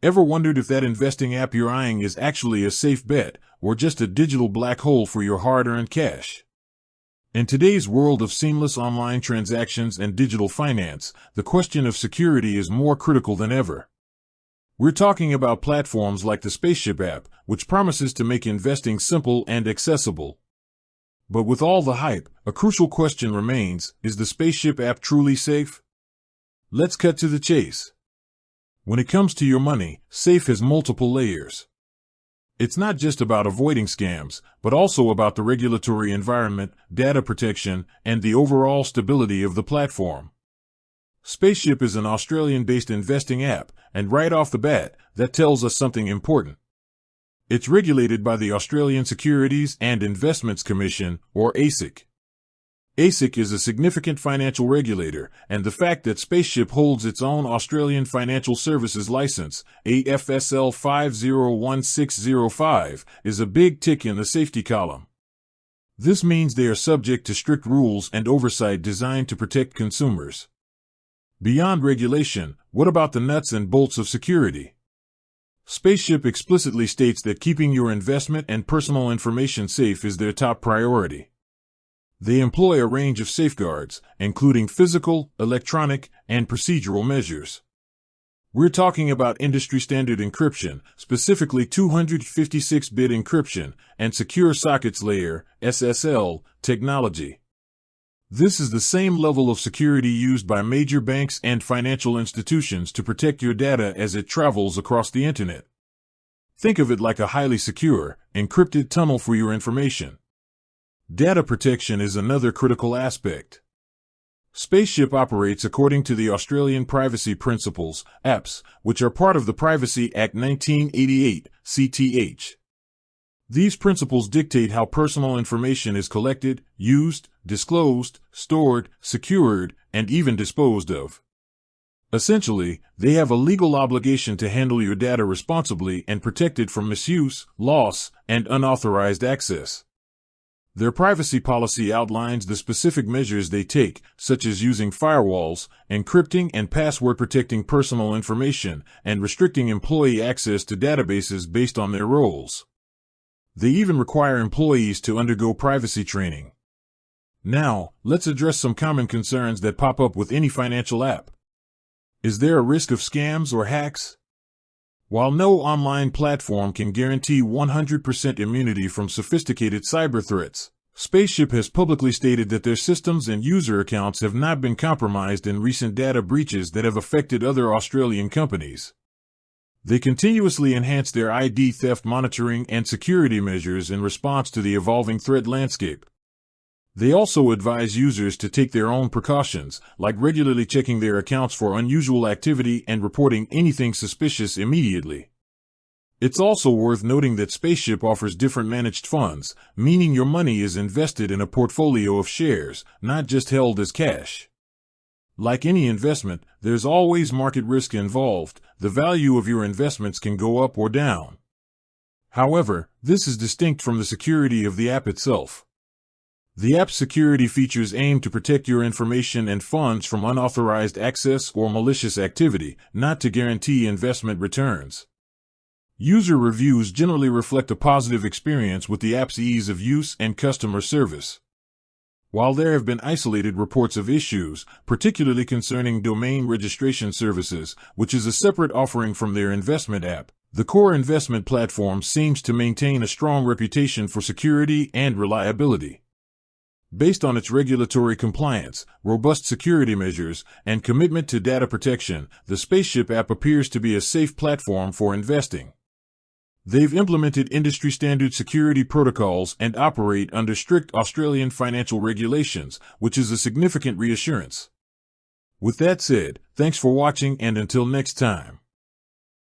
Ever wondered if that investing app you're eyeing is actually a safe bet or just a digital black hole for your hard-earned cash? In today's world of seamless online transactions and digital finance, the question of security is more critical than ever. We're talking about platforms like the Spaceship app, which promises to make investing simple and accessible. But with all the hype, a crucial question remains: is the Spaceship app truly safe? Let's cut to the chase. When it comes to your money, safe has multiple layers. It's not just about avoiding scams, but also about the regulatory environment, data protection, and the overall stability of the platform. Spaceship is an Australian-based investing app, and right off the bat, that tells us something important. It's regulated by the Australian Securities and Investments Commission, or ASIC. ASIC is a significant financial regulator, and the fact that Spaceship holds its own Australian Financial Services License, AFSL 501605, is a big tick in the safety column. This means they are subject to strict rules and oversight designed to protect consumers. Beyond regulation, what about the nuts and bolts of security? Spaceship explicitly states that keeping your investment and personal information safe is their top priority. They employ a range of safeguards, including physical, electronic, and procedural measures. We're talking about industry-standard encryption, specifically 256-bit encryption, and secure sockets layer, SSL, technology. This is the same level of security used by major banks and financial institutions to protect your data as it travels across the internet. Think of it like a highly secure, encrypted tunnel for your information. Data protection is another critical aspect. Spaceship operates according to the Australian Privacy Principles, APS, which are part of the Privacy Act 1988, CTH. These principles dictate how personal information is collected, used, disclosed, stored, secured, and even disposed of. Essentially, they have a legal obligation to handle your data responsibly and protect it from misuse, loss, and unauthorized access. Their privacy policy outlines the specific measures they take, such as using firewalls, encrypting and password protecting personal information, and restricting employee access to databases based on their roles. They even require employees to undergo privacy training. Now, let's address some common concerns that pop up with any financial app. Is there a risk of scams or hacks? While no online platform can guarantee 100% immunity from sophisticated cyber threats, Spaceship has publicly stated that their systems and user accounts have not been compromised in recent data breaches that have affected other Australian companies. They continuously enhance their ID theft monitoring and security measures in response to the evolving threat landscape. They also advise users to take their own precautions, like regularly checking their accounts for unusual activity and reporting anything suspicious immediately. It's also worth noting that Spaceship offers different managed funds, meaning your money is invested in a portfolio of shares, not just held as cash. Like any investment, there's always market risk involved. The value of your investments can go up or down. However, this is distinct from the security of the app itself. The app's security features aim to protect your information and funds from unauthorized access or malicious activity, not to guarantee investment returns. User reviews generally reflect a positive experience with the app's ease of use and customer service. While there have been isolated reports of issues, particularly concerning domain registration services, which is a separate offering from their investment app, the core investment platform seems to maintain a strong reputation for security and reliability. Based on its regulatory compliance, robust security measures, and commitment to data protection, the Spaceship app appears to be a safe platform for investing. They've implemented industry-standard security protocols and operate under strict Australian financial regulations, which is a significant reassurance. With that said, thanks for watching, and until next time.